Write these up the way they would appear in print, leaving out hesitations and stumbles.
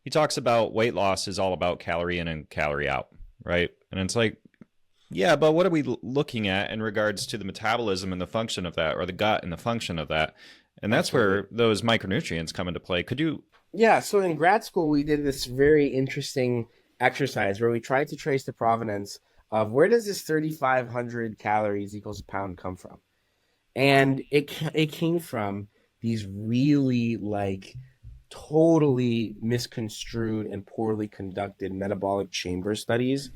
he talks about weight loss is all about calorie in and calorie out, right? And it's like, yeah, but what are we looking at in regards to the metabolism and the function of that, or the gut and the function of that? And that's Absolutely. where those micronutrients come into play. Could you? Yeah, so in grad school, we did this very interesting exercise where we tried to trace the provenance of where does this 3,500 calories equals a pound come from? And it came from these really like totally misconstrued and poorly conducted metabolic chamber studies.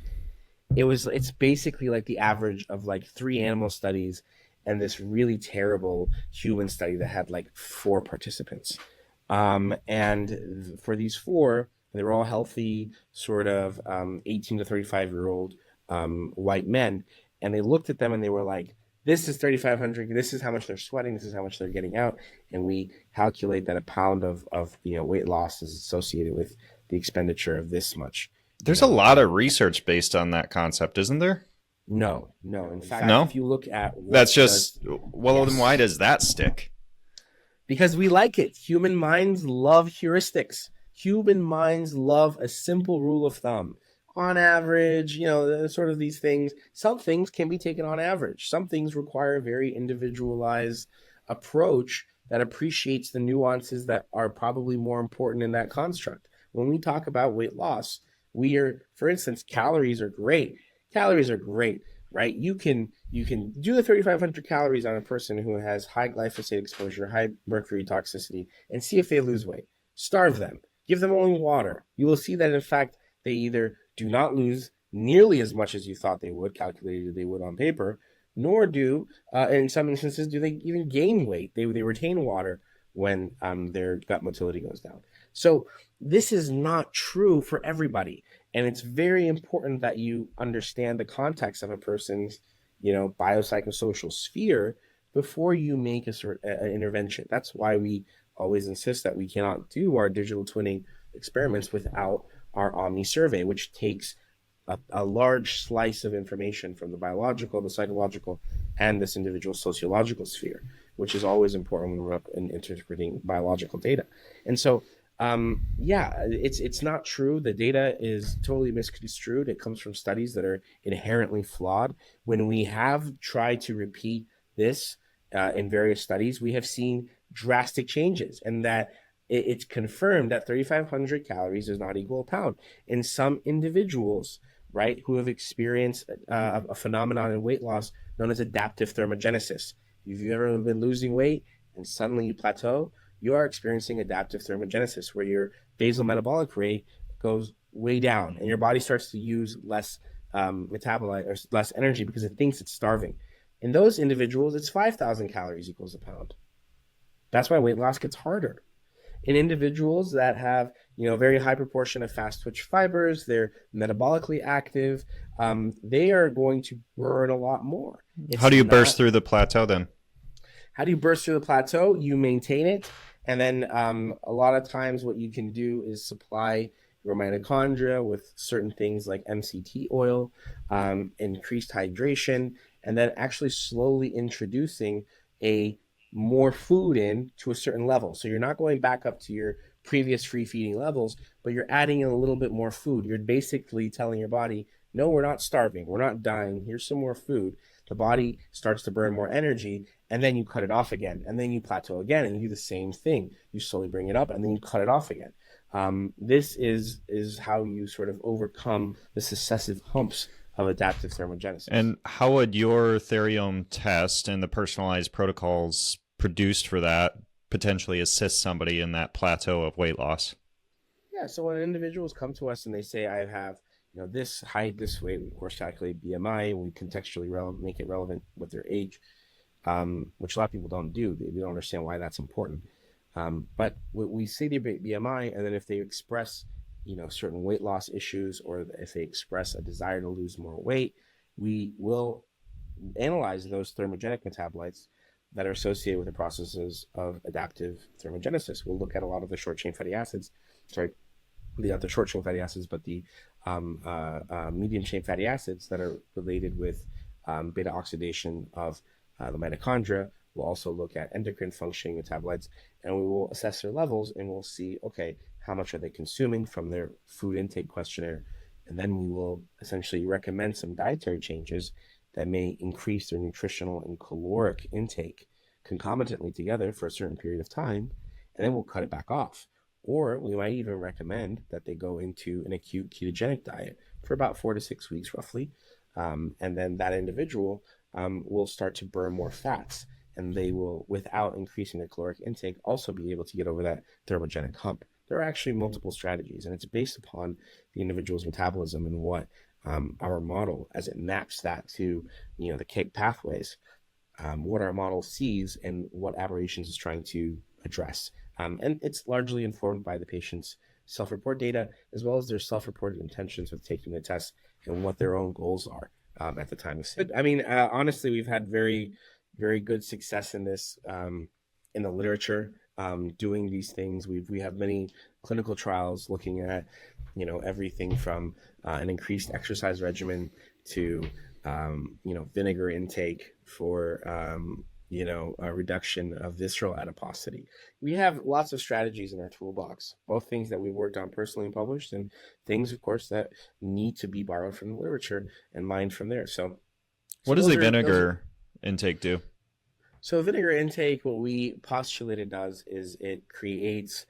It's basically like the average of like three animal studies and this really terrible human study that had like four participants. And for these four, they were all healthy, sort of 18 to 35-year-old white men. And they looked at them and they were like, this is 3,500. This is how much they're sweating. This is how much they're getting out. And we calculate that a pound of weight loss is associated with the expenditure of this much. There's a lot of research based on that concept, isn't there? No, no. In fact, No, if you look at that's what just, does, well, then why yes, does that stick? because we like it. Human minds love heuristics. Human minds love a simple rule of thumb. On average, sort of these things, some things can be taken on average. Some things require a very individualized approach that appreciates the nuances that are probably more important in that construct. When we talk about weight loss, for instance, calories are great. Calories are great, right? You can do the 3,500 calories on a person who has high glyphosate exposure, high mercury toxicity, and see if they lose weight. Starve them. Give them only water. You will see that, in fact, they either do not lose nearly as much as you thought they would, calculated they would on paper, nor in some instances, do they even gain weight. They retain water when their gut motility goes down. So this is not true for everybody. And it's very important that you understand the context of a person's, biopsychosocial sphere before you make an intervention. That's why we always insist that we cannot do our digital twinning experiments without our Omni survey, which takes a large slice of information from the biological, the psychological, and this individual sociological sphere, which is always important when we're interpreting biological data. And so, it's not true. The data is totally misconstrued. It comes from studies that are inherently flawed. When we have tried to repeat this in various studies, we have seen drastic changes, and that it's confirmed that 3,500 calories does not equal a pound. In some individuals, right, who have experienced a phenomenon in weight loss known as adaptive thermogenesis. If you've ever been losing weight and suddenly you plateau, you are experiencing adaptive thermogenesis, where your basal metabolic rate goes way down and your body starts to use less metabolite or less energy because it thinks it's starving. In those individuals, it's 5,000 calories equals a pound. That's why weight loss gets harder. In individuals that have, very high proportion of fast twitch fibers, they're metabolically active, they are going to burn a lot more. How do you burst through the plateau then? How do you burst through the plateau? You maintain it. And then a lot of times what you can do is supply your mitochondria with certain things like MCT oil, increased hydration, and then actually slowly introducing more food in to a certain level. So you're not going back up to your previous free feeding levels, but you're adding in a little bit more food. You're basically telling your body, no, we're not starving. We're not dying. Here's some more food. The body starts to burn more energy, and then you cut it off again, and then you plateau again, and you do the same thing. You slowly bring it up, and then you cut it off again. This is how you sort of overcome the successive humps of adaptive thermogenesis. And how would your Ethereum test and the personalized protocols produced for that potentially assist somebody in that plateau of weight loss? Yeah, so when individuals come to us and they say, I have this height, this weight, we of course calculate BMI, and we contextually make it relevant with their age, which a lot of people don't do. They don't understand why that's important. But we say their BMI, and then if they express, certain weight loss issues, or if they express a desire to lose more weight, we will analyze those thermogenic metabolites that are associated with the processes of adaptive thermogenesis. We'll look at a lot of the short chain fatty acids, not the short chain fatty acids, but the medium chain fatty acids that are related with beta oxidation of the mitochondria. We'll also look at endocrine functioning metabolites, and we will assess their levels, and we'll see, okay, how much are they consuming from their food intake questionnaire, and then we will essentially recommend some dietary changes that may increase their nutritional and caloric intake concomitantly together for a certain period of time, and then we'll cut it back off. Or we might even recommend that they go into an acute ketogenic diet for about 4 to 6 weeks roughly, and then that individual will start to burn more fats, and they will, without increasing their caloric intake, also be able to get over that thermogenic hump. There are actually multiple strategies, and it's based upon the individual's metabolism and what our model, as it maps that to the cake pathways, what our model sees and what aberrations is trying to address. And it's largely informed by the patient's self-report data, as well as their self-reported intentions with taking the test and what their own goals are at the time of it. I mean, honestly, we've had very, very good success in this in the literature, doing these things. We have many clinical trials looking at, everything from an increased exercise regimen to, vinegar intake for, a reduction of visceral adiposity. We have lots of strategies in our toolbox, both things that we've worked on personally and published, and things, of course, that need to be borrowed from the literature and mined from there. So what does the vinegar intake do? So vinegar intake, what we postulated does is it creates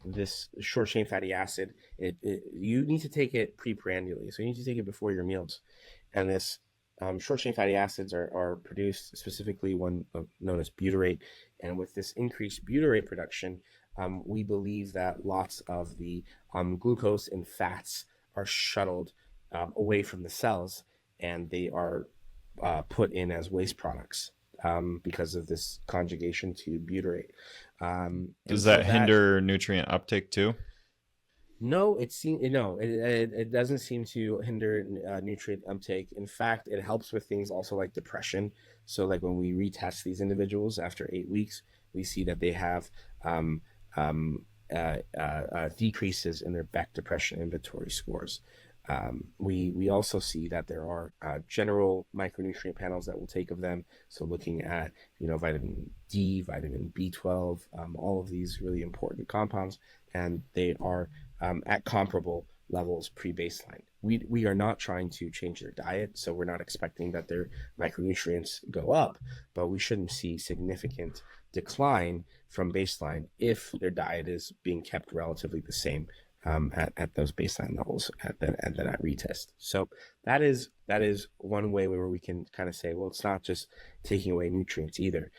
this short chain fatty acid. You need to take it preprandially, so you need to take it before your meals, and this short chain fatty acids are produced specifically one known as butyrate, and with this increased butyrate production, we believe that lots of the glucose and fats are shuttled away from the cells, and they are put in as waste products because of this conjugation to butyrate. Does that hinder nutrient uptake too? No, it doesn't seem to hinder nutrient uptake. In fact, it helps with things also like depression. So like when we retest these individuals after 8 weeks, we see that they have decreases in their Beck depression inventory scores. We also see that there are general micronutrient panels that we'll take of them. So looking at, vitamin D, vitamin B12, all of these really important compounds, and they are at comparable levels pre-baseline. We are not trying to change their diet, so we're not expecting that their micronutrients go up, but we shouldn't see significant decline from baseline if their diet is being kept relatively the same at those baseline levels at retest. So that is one way where we can kind of say, well, it's not just taking away nutrients either.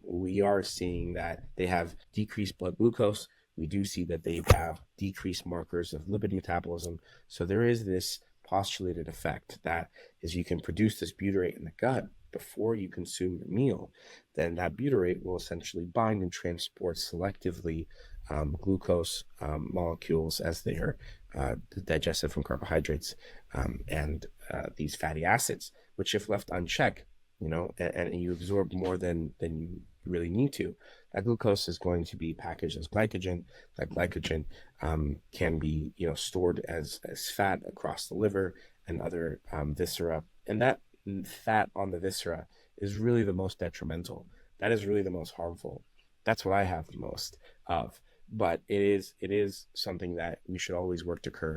We are seeing that they have decreased blood glucose. We do see that they have decreased markers of lipid metabolism. So there is this postulated effect that is you can produce this butyrate in the gut before you consume your meal, then that butyrate will essentially bind and transport selectively glucose molecules as they are digested from carbohydrates and these fatty acids, which if left unchecked, and you absorb more than you really need to, that glucose is going to be packaged as glycogen. That glycogen can be stored as fat across the liver and other viscera, and that fat on the viscera is really the most detrimental. That is really the most harmful. That's what I have the most of. But it is something that we should always work to curb.